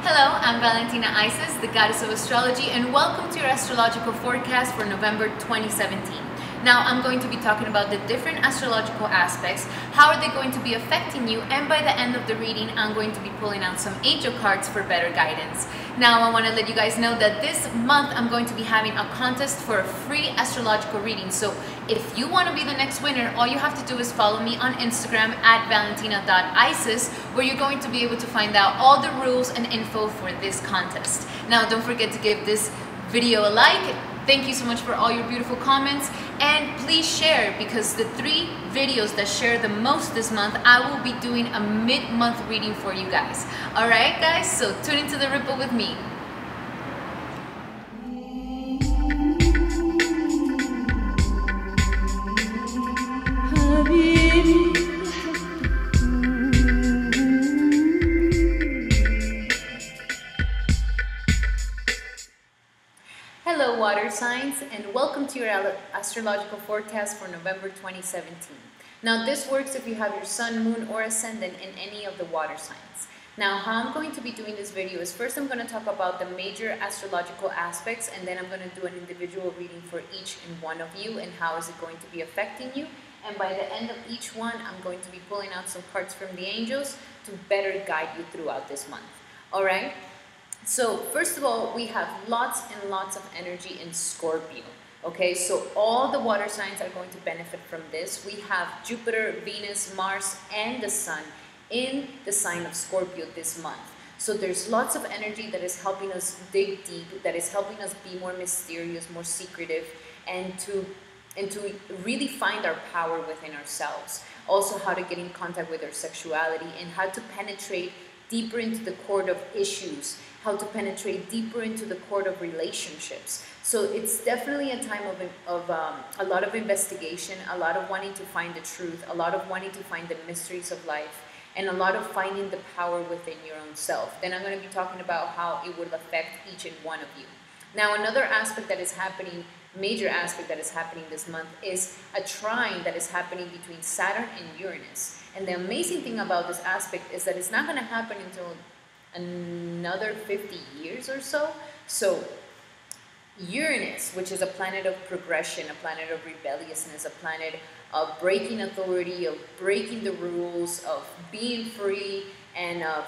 Hello, I'm Valentina Isis, the goddess of astrology, and welcome to your astrological forecast for November 2017. Now, I'm going to be talking about the different astrological aspects, how are they going to be affecting you, and by the end of the reading, I'm going to be pulling out some angel cards for better guidance. Now, I want to let you guys know that this month, I'm going to be having a contest for a free astrological reading. So, if you want to be the next winner, all you have to do is follow me on Instagram at valentina.isis, where you're going to be able to find out all the rules and info for this contest. Now, don't forget to give this video a like. Thank you so much for all your beautiful comments, and please share, because the 3 videos that share the most this month, I will be doing a mid-month reading for you guys. Alright guys, so tune into the ripple with me. Hello water signs, and welcome to your astrological forecast for November 2017. Now this works if you have your sun, moon, or ascendant in any of the water signs. Now how I'm going to be doing this video is, first I'm going to talk about the major astrological aspects, and then I'm going to do an individual reading for each and one of you and how is it going to be affecting you. And by the end of each one, I'm going to be pulling out some cards from the angels to better guide you throughout this month. Alright? So first of all, we have lots and lots of energy in Scorpio. Okay, so all the water signs are going to benefit from this. We have Jupiter, Venus, Mars, and the Sun in the sign of Scorpio this month. So there's lots of energy that is helping us dig deep, that is helping us be more mysterious, more secretive, and to really find our power within ourselves. Also how to get in contact with our sexuality and how to penetrate deeper into the core of issues, how to penetrate deeper into the core of relationships. So it's definitely a time of a lot of investigation, a lot of wanting to find the truth, a lot of wanting to find the mysteries of life, and a lot of finding the power within your own self. Then I'm going to be talking about how it will affect each and one of you. Now another aspect that is happening, major aspect that is happening this month, is a trine that is happening between Saturn and Uranus. And the amazing thing about this aspect is that it's not going to happen until another 50 years or so. So Uranus, which is a planet of progression, a planet of rebelliousness, a planet of breaking authority, of breaking the rules, of being free, and of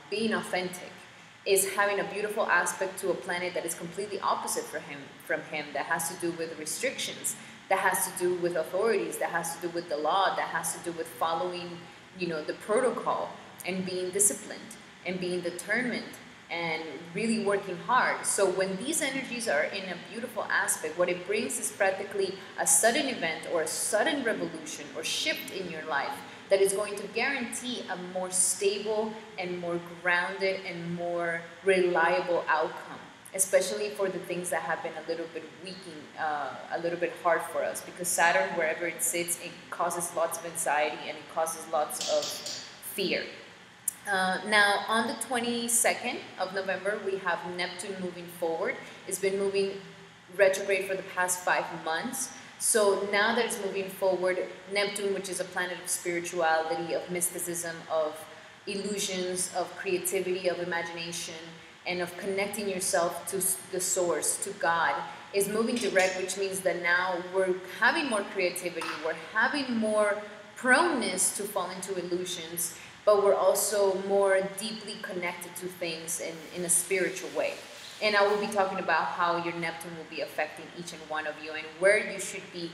being authentic, is having a beautiful aspect to a planet that is completely opposite from him, that has to do with restrictions, that has to do with authorities, that has to do with the law, that has to do with following, the protocol, and being disciplined, and being determined, and really working hard. So when these energies are in a beautiful aspect, what it brings is practically a sudden event or a sudden revolution or shift in your life that is going to guarantee a more stable and more grounded and more reliable outcome, especially for the things that have been a little bit weakening, a little bit hard for us, because Saturn, wherever it sits, it causes lots of anxiety and it causes lots of fear. Now, on the 22nd of November, we have Neptune moving forward. It's been moving retrograde for the past 5 months. So now that it's moving forward, Neptune, which is a planet of spirituality, of mysticism, of illusions, of creativity, of imagination, and of connecting yourself to the source, to God, is moving direct, which means that now we're having more creativity, we're having more proneness to fall into illusions, but we're also more deeply connected to things in a spiritual way. And I will be talking about how your Neptune will be affecting each and one of you, and where you should be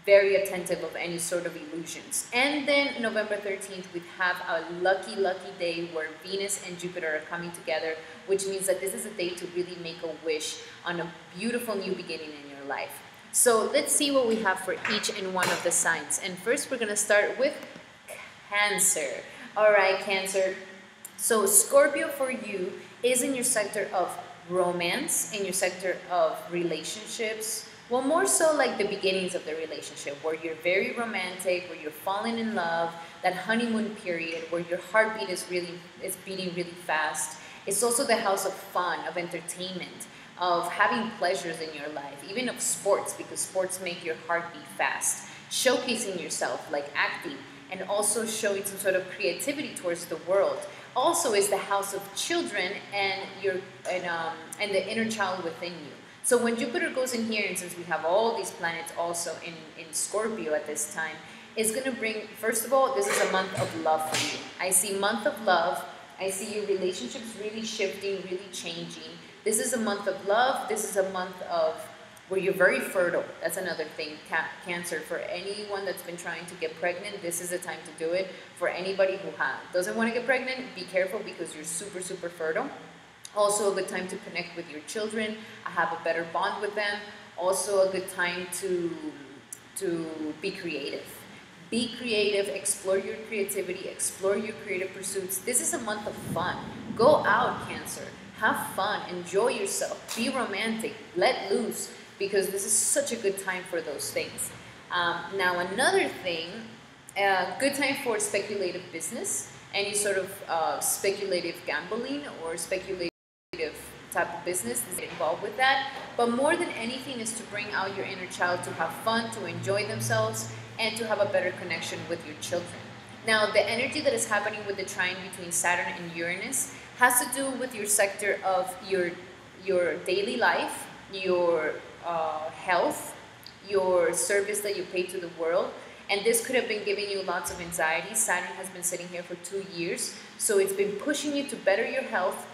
very attentive of any sort of illusions. And then November 13th, we have a lucky day where Venus and Jupiter are coming together, which means that this is a day to really make a wish on a beautiful new beginning in your life. So let's see what we have for each and one of the signs. And first we're going to start with Cancer. Alright, Cancer. So Scorpio for you is in your sector of romance, in your sector of relationships. Well, more so like the beginnings of the relationship, where you're very romantic, where you're falling in love, that honeymoon period where your heartbeat is beating really fast. It's also the house of fun, of entertainment, of having pleasures in your life, even of sports, because sports make your heart beat fast. Showcasing yourself, like acting, and also showing some sort of creativity towards the world, also is the house of children and and the inner child within you. So when Jupiter goes in here, and since we have all these planets also in Scorpio at this time, it's going to bring, first of all, this is a month of love for you. I see month of love. I see your relationships really shifting, really changing. This is a month of love. This is a month of where you're very fertile. That's another thing, Cancer. For anyone that's been trying to get pregnant, this is the time to do it. For anybody who doesn't want to get pregnant, be careful because you're super, super fertile. Also a good time to connect with your children, have a better bond with them. Also a good time to be creative. Be creative, explore your creativity, explore your creative pursuits. This is a month of fun. Go out, Cancer. Have fun, enjoy yourself, be romantic, let loose, because this is such a good time for those things. Now another thing, good time for speculative business, any sort of speculative gambling or speculative type of business is involved with that. But more than anything is to bring out your inner child, to have fun, to enjoy themselves, and to have a better connection with your children. Now the energy that is happening with the trine between Saturn and Uranus has to do with your sector of your daily life, your health, your service that you pay to the world. And this could have been giving you lots of anxiety. Saturn has been sitting here for 2 years, so it's been pushing you to better your health.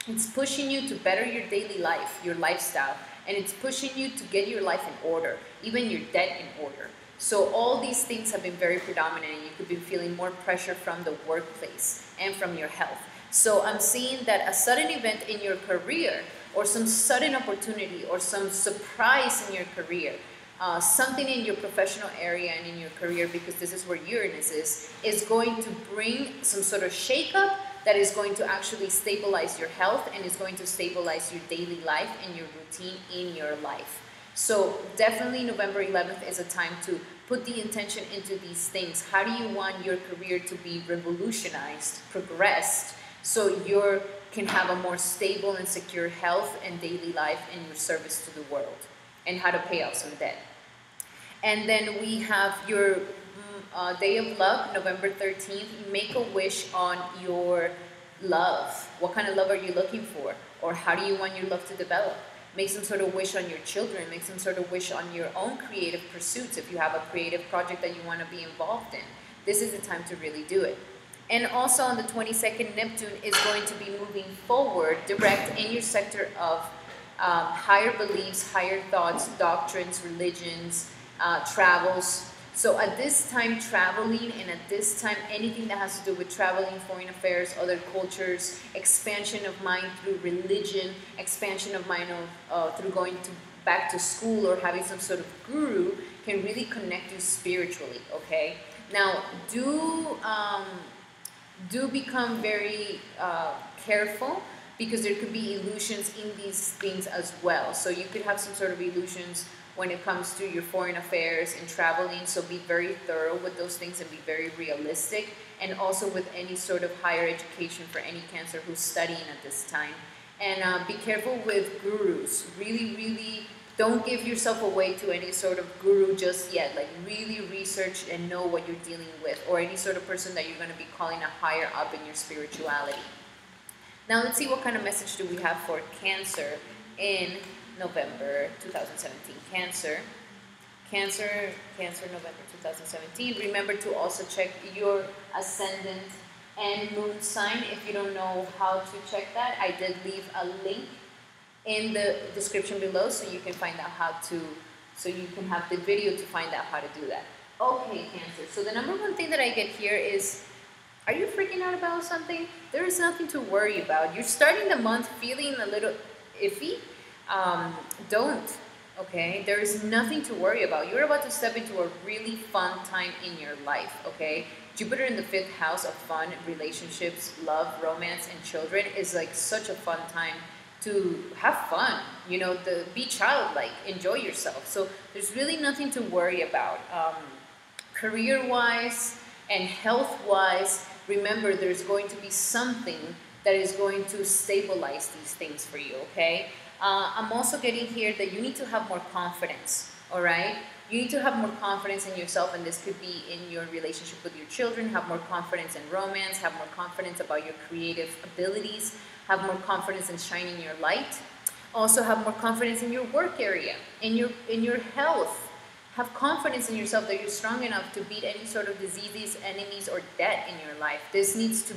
It's pushing you to better your daily life, your lifestyle, and it's pushing you to get your life in order, even your debt in order. So all these things have been very predominant, and you could be feeling more pressure from the workplace and from your health. So I'm seeing that a sudden event in your career, or some sudden opportunity, or some surprise in your career, something in your professional area and in your career, because this is where Uranus is going to bring some sort of shakeup that is going to actually stabilize your health and is going to stabilize your daily life and your routine in your life. So definitely November 11th is a time to put the intention into these things. How do you want your career to be revolutionized, progressed, so you can have a more stable and secure health and daily life and your service to the world, and how to pay off some debt. And then we have your day of luck, November 13th. You make a wish on your love. What kind of love are you looking for? Or how do you want your love to develop? Make some sort of wish on your children. Make some sort of wish on your own creative pursuits. If you have a creative project that you want to be involved in, this is the time to really do it. And also on the 22nd, Neptune is going to be moving forward direct in your sector of higher beliefs, higher thoughts, doctrines, religions, travels. So at this time, traveling, and at this time, anything that has to do with traveling, foreign affairs, other cultures, expansion of mind through religion, expansion of mind through going back to school or having some sort of guru, can really connect you spiritually, okay? Now, do become very careful, because there could be illusions in these things as well. So you could have some sort of illusions when it comes to your foreign affairs and traveling, so be very thorough with those things and be very realistic. And also with any sort of higher education for any Cancer who's studying at this time. And be careful with gurus. Really, really don't give yourself away to any sort of guru just yet. Like really research and know what you're dealing with, or any sort of person that you're going to be calling a higher up in your spirituality. Now let's see what kind of message do we have for Cancer in November 2017. Cancer, November 2017. Remember to also check your Ascendant and Moon sign. If you don't know how to check that, I did leave a link in the description below, so you can find out how to, so you can have the video to find out how to do that. Okay, Cancer. So the number one thing that I get here is, are you freaking out about something? There is nothing to worry about. You're starting the month feeling a little iffy. Don't, okay? There is nothing to worry about. You're about to step into a really fun time in your life, okay? Jupiter in the 5th house of fun, relationships, love, romance, and children is like such a fun time to have fun, you know, be childlike, enjoy yourself. So there's really nothing to worry about. Career-wise and health-wise, remember there's going to be something that is going to stabilize these things for you, okay? I'm also getting here that you need to have more confidence, all right? You need to have more confidence in yourself, and this could be in your relationship with your children. Have more confidence in romance, have more confidence about your creative abilities, have more confidence in shining your light. Also have more confidence in your work area, in your health. Have confidence in yourself that you're strong enough to beat any sort of diseases, enemies, or debt in your life. This needs to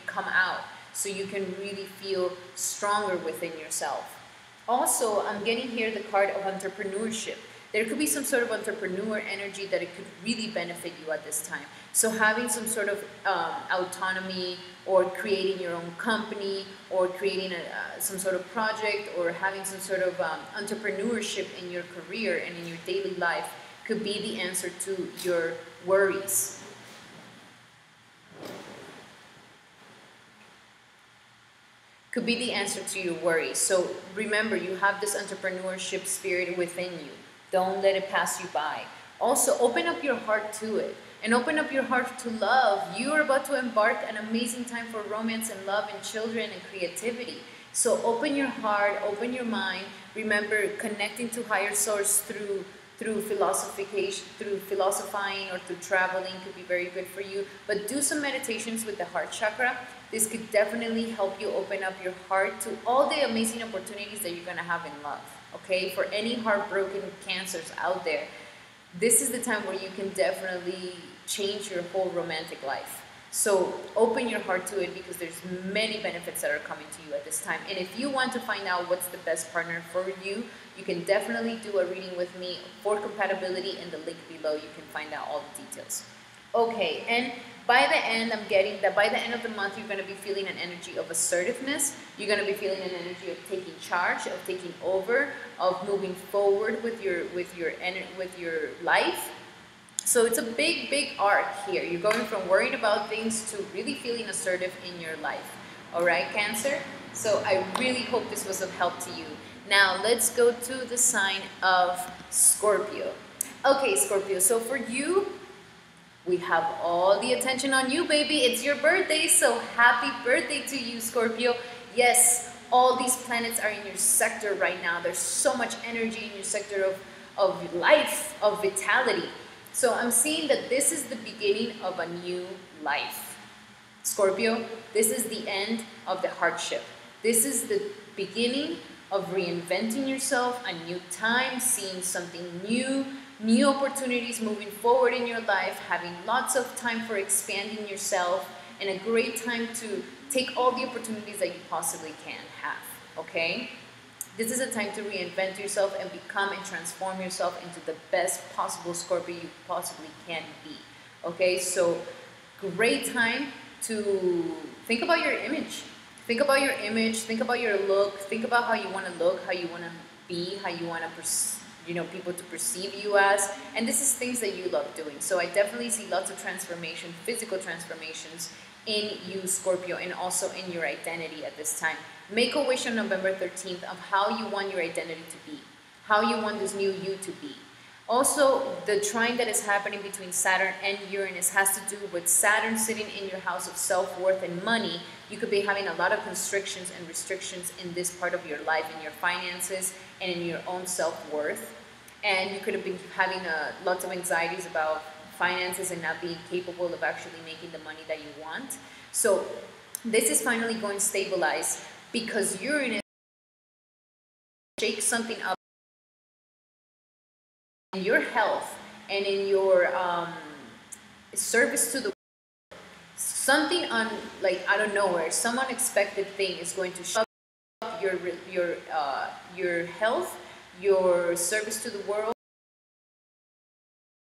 come out so you can really feel stronger within yourself. Also, I'm getting here the card of entrepreneurship. There could be some sort of entrepreneur energy that it could really benefit you at this time. So having some sort of autonomy, or creating your own company, or creating some sort of project, or having some sort of entrepreneurship in your career and in your daily life could be the answer to your worries. Could be the answer to your worries. So remember, you have this entrepreneurship spirit within you. Don't let it pass you by. Also, open up your heart to it, and open up your heart to love. You are about to embark an amazing time for romance and love and children and creativity. So open your heart, open your mind. Remember, connecting to higher source through philosophizing or through traveling could be very good for you. But do some meditations with the heart chakra. This could definitely help you open up your heart to all the amazing opportunities that you're going to have in love. Okay, for any heartbroken cancers out there, this is the time where you can definitely change your whole romantic life. So open your heart to it, because there's many benefits that are coming to you at this time. And if you want to find out what's the best partner for you, you can definitely do a reading with me for compatibility in the link below. You can find out all the details. Okay, and by the end, I'm getting that by the end of the month, you're going to be feeling an energy of assertiveness. You're going to be feeling an energy of taking charge, of taking over, of moving forward with your life. So it's a big arc here. You're going from worrying about things to really feeling assertive in your life. All right, Cancer? So I really hope this was of help to you. Now let's go to the sign of Scorpio. Okay, Scorpio, so for you, we have all the attention on you, baby. It's your birthday, so happy birthday to you, Scorpio. Yes, all these planets are in your sector right now. There's so much energy in your sector of life, of vitality. So I'm seeing that this is the beginning of a new life. Scorpio, this is the end of the hardship. This is the beginning of reinventing yourself, a new time, seeing something new, new opportunities moving forward in your life, having lots of time for expanding yourself, and a great time to take all the opportunities that you possibly can have, okay? This is a time to reinvent yourself and become and transform yourself into the best possible Scorpio you possibly can be, okay? So great time to think about your image. Think about your image, think about your look, think about how you want to look, how you want to be, how you want to people to perceive you as, and this is things that you love doing. So I definitely see lots of transformation, physical transformations in you, Scorpio, and also in your identity at this time. Make a wish on November 13th of how you want your identity to be, how you want this new you to be. Also, the trine that is happening between Saturn and Uranus has to do with Saturn sitting in your house of self-worth and money. You could be having a lot of constrictions and restrictions in this part of your life, in your finances and in your own self-worth. And you could have been having lots of anxieties about finances and not being capable of actually making the money that you want. So this is finally going to stabilize, because Uranus shakes something up in your health and in your service to the world. Something out of nowhere, some unexpected thing is going to show up your health, your service to the world.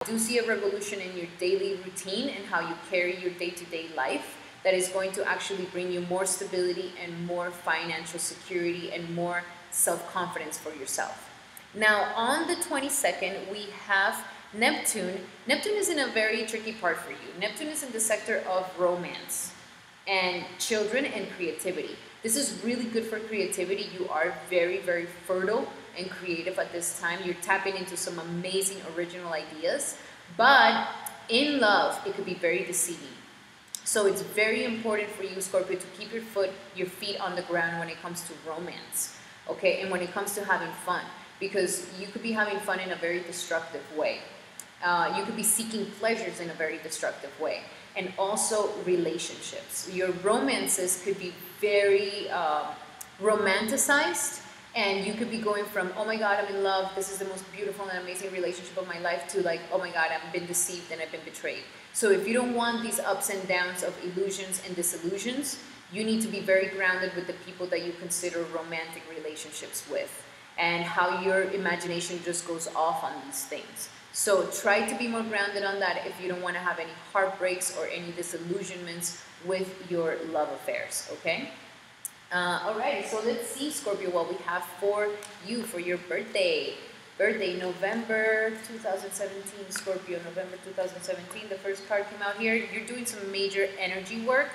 I do see a revolution in your daily routine and how you carry your day-to-day life that is going to actually bring you more stability and more financial security and more self-confidence for yourself. Now, on the 22nd, we have Neptune. Neptune is in a very tricky part for you. Neptune is in the sector of romance and children and creativity. This is really good for creativity. You are very, very fertile and creative at this time. You're tapping into some amazing original ideas. But in love, it could be very deceiving. So it's very important for you, Scorpio, to keep your feet on the ground when it comes to romance, okay? And when it comes to having fun. because you could be having fun in a very destructive way. You could be seeking pleasures in a very destructive way. And also relationships. Your romances could be very romanticized, and you could be going from, oh my God, I'm in love, this is the most beautiful and amazing relationship of my life, to like, oh my God, I've been deceived and I've been betrayed. So if you don't want these ups and downs of illusions and disillusions, you need to be very grounded with the people that you consider romantic relationships with, and how your imagination just goes off on these things. So try to be more grounded on that if you don't want to have any heartbreaks or any disillusionments with your love affairs, okay? Alright, so let's see, Scorpio, what we have for you for your birthday. Birthday, November 2017, Scorpio, November 2017. The first card came out here. You're doing some major energy work.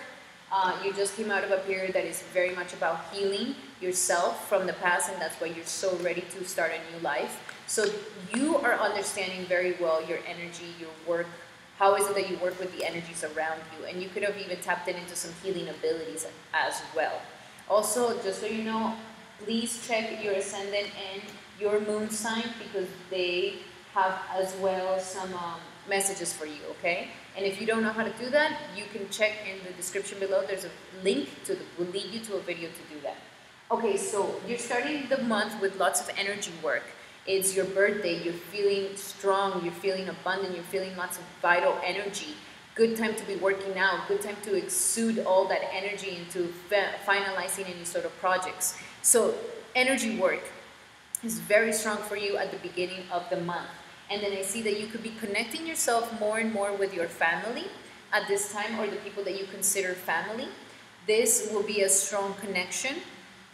You just came out of a period that is very much about healing yourself from the past, and that's why you're so ready to start a new life. So you are understanding very well your energy, your work. How is it that you work with the energies around you? And you could have even tapped into some healing abilities as well. Also, just so you know, please check your ascendant and your moon sign, because they have as well some messages for you, okay? And if you don't know how to do that, you can check in the description below. There's a link to will lead you to a video to do that. Okay, so you're starting the month with lots of energy work. It's your birthday, you're feeling strong, you're feeling abundant, you're feeling lots of vital energy. Good time to be working out, good time to exude all that energy into finalizing any sort of projects. So energy work is very strong for you at the beginning of the month. And then I see that you could be connecting yourself more and more with your family at this time, or the people that you consider family. This will be a strong connection,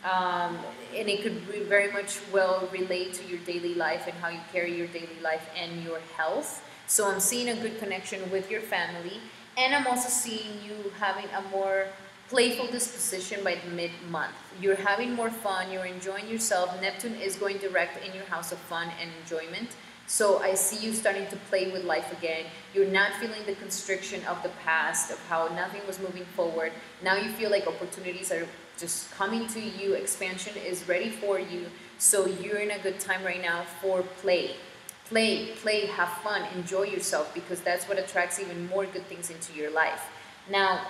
and it could very much well relate to your daily life and how you carry your daily life and your health. So I'm seeing a good connection with your family, and I'm also seeing you having a more playful disposition by the mid-month. You're having more fun, you're enjoying yourself. Neptune is going direct in your house of fun and enjoyment. So I see you starting to play with life again. You're not feeling the constriction of the past, of how nothing was moving forward. Now you feel like opportunities are just coming to you, expansion is ready for you. So you're in a good time right now for play. Play, have fun, enjoy yourself, because that's what attracts even more good things into your life. Now,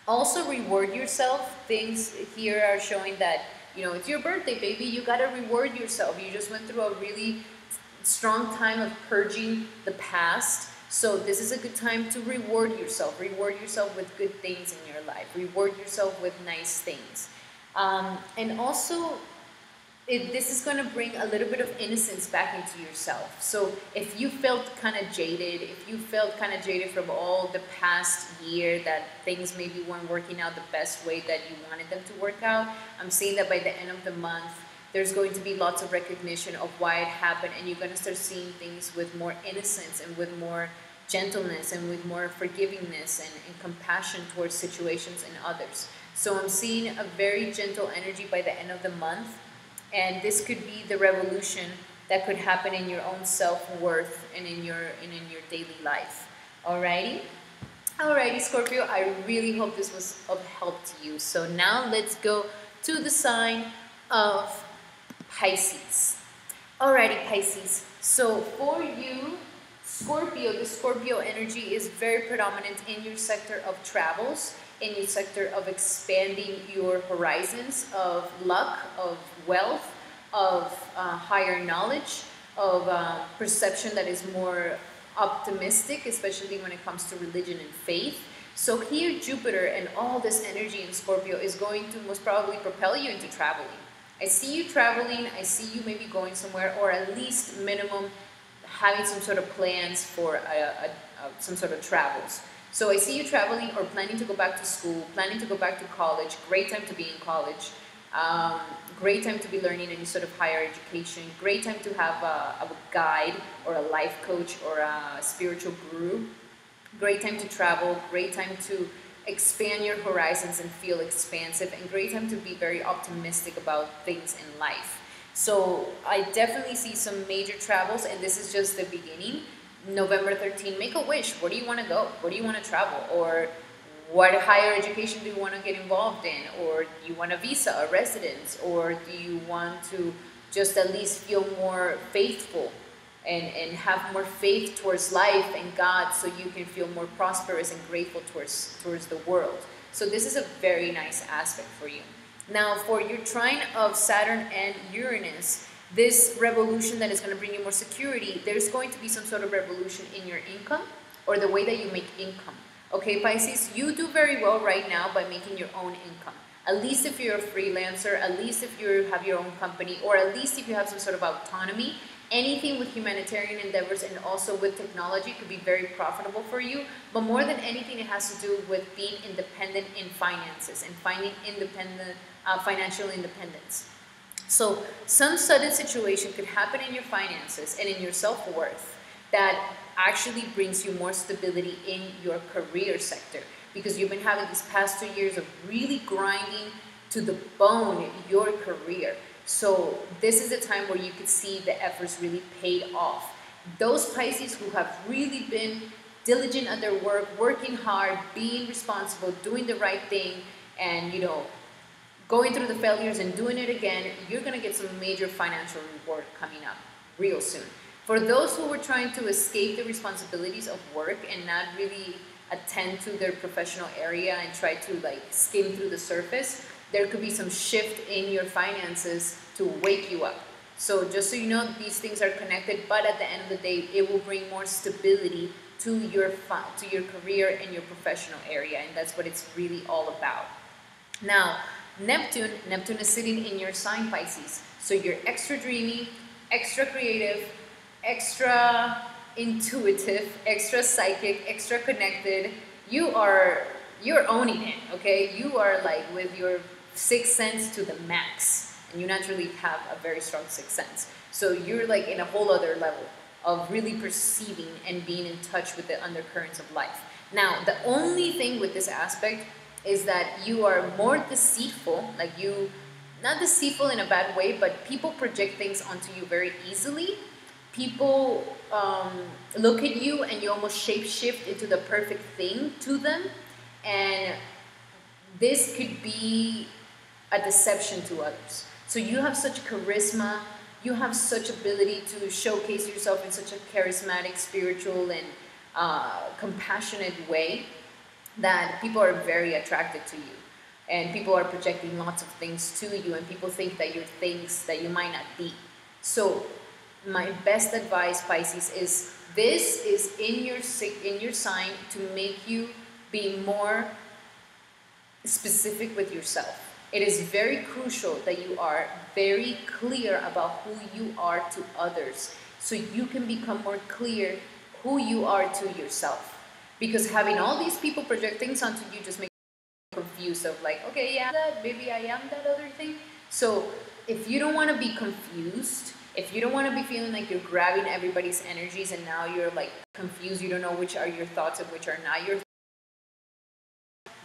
also reward yourself. Things here are showing that, you know, it's your birthday, baby. You gotta reward yourself. You just went through a really strong time of purging the past. So this is a good time to reward yourself. Reward yourself with good things in your life. Reward yourself with nice things. And also, this is going to bring a little bit of innocence back into yourself. So if you felt kind of jaded, from all the past year, that things maybe weren't working out the best way that you wanted them to work out, I'm saying that by the end of the month, there's going to be lots of recognition of why it happened, and you're going to start seeing things with more innocence and with more gentleness and with more forgivingness and compassion towards situations and others. So I'm seeing a very gentle energy by the end of the month. And this could be the revolution that could happen in your own self-worth and in your daily life. Alrighty? Alrighty, Scorpio, I really hope this was of help to you. So now let's go to the sign of Pisces. Alrighty, Pisces. So for you, Scorpio, the Scorpio energy is very predominant in your sector of travels, in your sector of expanding your horizons of luck, of wealth, of higher knowledge, of perception that is more optimistic, especially when it comes to religion and faith. So here Jupiter and all this energy in Scorpio is going to most probably propel you into traveling. I see you traveling, I see you maybe going somewhere, or at least minimum having some sort of plans for some sort of travels. So I see you traveling or planning to go back to school, planning to go back to college. Great time to be in college. Great time to be learning any sort of higher education. Great time to have a guide or a life coach or a spiritual guru. Great time to travel. Great time to expand your horizons and feel expansive. And great time to be very optimistic about things in life. So I definitely see some major travels, and this is just the beginning. November 13, make a wish. Where do you want to go? Where do you want to travel? Or what higher education do you want to get involved in? Or do you want a visa, a residence? Or do you want to just at least feel more faithful and have more faith towards life and God, so you can feel more prosperous and grateful towards the world. So this is a very nice aspect for you. Now, for your trine of Saturn and Uranus, this revolution that is going to bring you more security, there's going to be some sort of revolution in your income or the way that you make income. Okay, Pisces, you do very well right now by making your own income. At least if you're a freelancer, at least if you have your own company, or at least if you have some sort of autonomy, anything with humanitarian endeavors and also with technology could be very profitable for you. But more than anything, it has to do with being independent in finances and finding financial independence. So some sudden situation could happen in your finances and in your self-worth that actually brings you more stability in your career sector, because you've been having these past 2 years of really grinding to the bone your career. So this is the time where you could see the efforts really paid off. Those Pisces who have really been diligent at their work, working hard, being responsible, doing the right thing, and going through the failures and doing it again, you're going to get some major financial reward coming up real soon. For those who were trying to escape the responsibilities of work and not really attend to their professional area and try to skim through the surface, there could be some shift in your finances to wake you up. So just so you know, these things are connected, but at the end of the day, it will bring more stability to your career and your professional area, and that's what it's really all about. Now, Neptune is sitting in your sign, Pisces. So you're extra dreamy, extra creative, extra intuitive, extra psychic, extra connected. You're owning it, okay? You are with your sixth sense to the max, and you naturally have a very strong sixth sense. So you're in a whole other level of really perceiving and being in touch with the undercurrents of life. Now, the only thing with this aspect is that you are more deceitful, not deceitful in a bad way, but people project things onto you very easily. People look at you and you almost shape-shift into the perfect thing to them, and this could be a deception to others. So you have such charisma, you have such ability to showcase yourself in such a charismatic, spiritual, and compassionate way that people are very attracted to you. And people are projecting lots of things to you, and people think that you're things that you might not be. So my best advice, Pisces, is this is in your sign to make you be more specific with yourself. It is very crucial that you are very clear about who you are to others, so you can become more clear who you are to yourself. Because having all these people project things onto you just makes you confused of okay, yeah, maybe I am that other thing. So if you don't want to be confused, if you don't want to be feeling like you're grabbing everybody's energies and now you're confused, you don't know which are your thoughts and which are not your thoughts,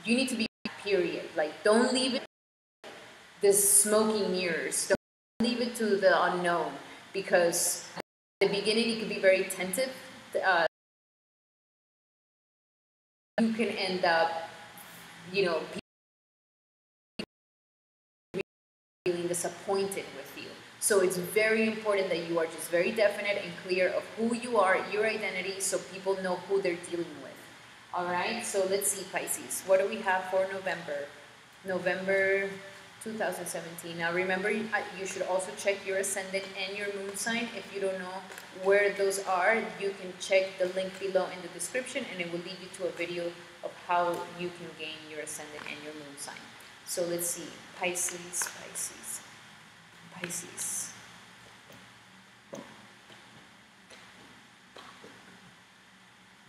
you need to be period. Don't leave it the smoky mirrors. Don't leave it to the unknown, because at the beginning it can be very tentative. You can end up, feeling disappointed with you. So it's very important that you are just very definite and clear of who you are, your identity, so people know who they're dealing with. All right, so let's see, Pisces. What do we have for November? November 2017. Now remember, you should also check your ascendant and your moon sign. If you don't know where those are, you can check the link below in the description, and it will lead you to a video of how you can gain your ascendant and your moon sign. So let's see, Pisces.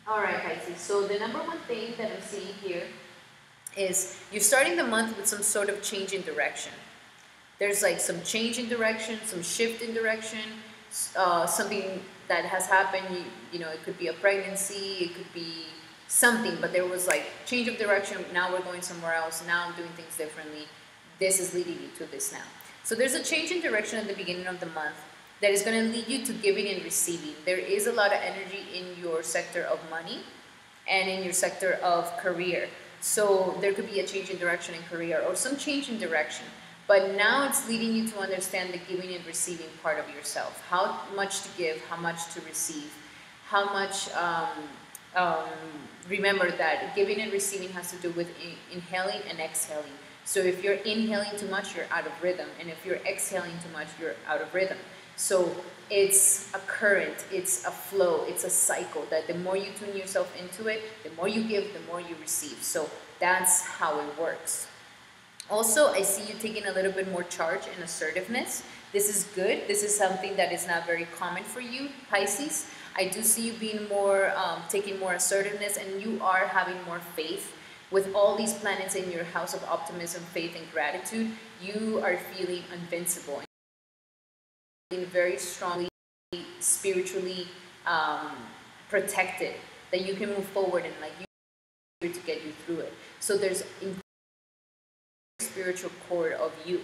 All right, Pisces. So the number one thing that I'm seeing here is you're starting the month with some sort of change in direction. There's some change in direction, some shift in direction, something that has happened. It could be a pregnancy, it could be something, but there was change of direction. Now we're going somewhere else. Now I'm doing things differently. This is leading you to this now. So there's a change in direction at the beginning of the month that is going to lead you to giving and receiving. There is a lot of energy in your sector of money and in your sector of career. So there could be a change in direction in career or some change in direction. But now it's leading you to understand the giving and receiving part of yourself. How much to give, how much to receive, how much. Um, Remember that giving and receiving has to do with inhaling and exhaling. So if you're inhaling too much, you're out of rhythm, and if you're exhaling too much, you're out of rhythm. So it's a current, it's a flow, it's a cycle that the more you tune yourself into it, the more you give, the more you receive. So that's how it works. Also, I see you taking a little bit more charge and assertiveness. This is good. This is something that is not very common for you, Pisces. I do see you being more, taking more assertiveness, and you are having more faith. With all these planets in your house of optimism, faith, and gratitude, you are feeling invincible, and feeling very strongly, spiritually protected, that you can move forward and like you to get you through it. So there's a spiritual core of you.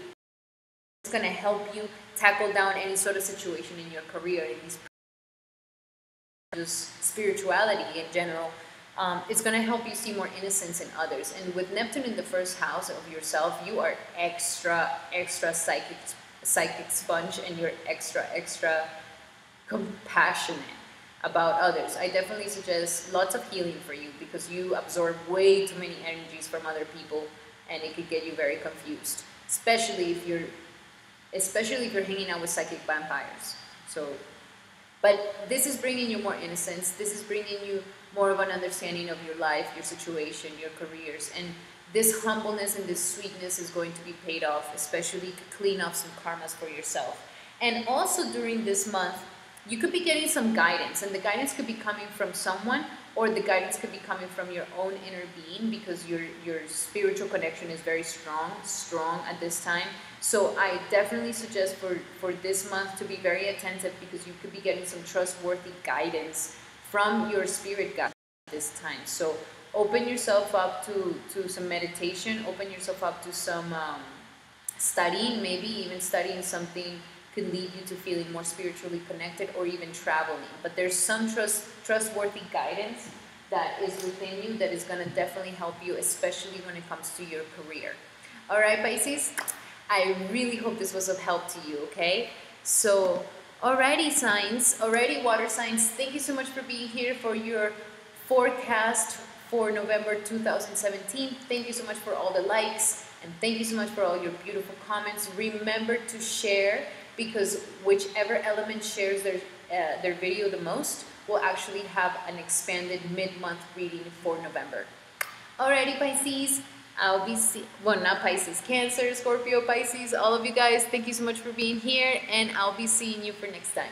It's going to help you tackle down any sort of situation in your career, in these just spirituality in general. It's going to help you see more innocence in others. And with Neptune in the first house of yourself, you are extra psychic sponge, and you're extra compassionate about others. I definitely suggest lots of healing for you, because you absorb way too many energies from other people, and it could get you very confused, especially if you're hanging out with psychic vampires. So, but this is bringing you more innocence. This is bringing you more of an understanding of your life, your situation, your careers, and this humbleness and this sweetness is going to be paid off, especially to clean up some karmas for yourself. And also during this month, you could be getting some guidance, and the guidance could be coming from someone, or the guidance could be coming from your own inner being, because your spiritual connection is very strong at this time. So I definitely suggest for this month to be very attentive, because you could be getting some trustworthy guidance from your spirit guide this time. So open yourself up to some meditation, open yourself up to some studying, maybe even studying something could lead you to feeling more spiritually connected, or even traveling. But there's some trustworthy guidance that is within you that is going to definitely help you, especially when it comes to your career. All right, Pisces? I really hope this was of help to you, okay? So, alrighty, water signs, thank you so much for being here for your forecast for November 2017. Thank you so much for all the likes, and thank you so much for all your beautiful comments. Remember to share, because whichever element shares their video the most will actually have an expanded mid-month reading for November. Alrighty, Pisces, I'll be not Pisces, Cancer, Scorpio, Pisces, all of you guys, thank you so much for being here, and I'll be seeing you for next time.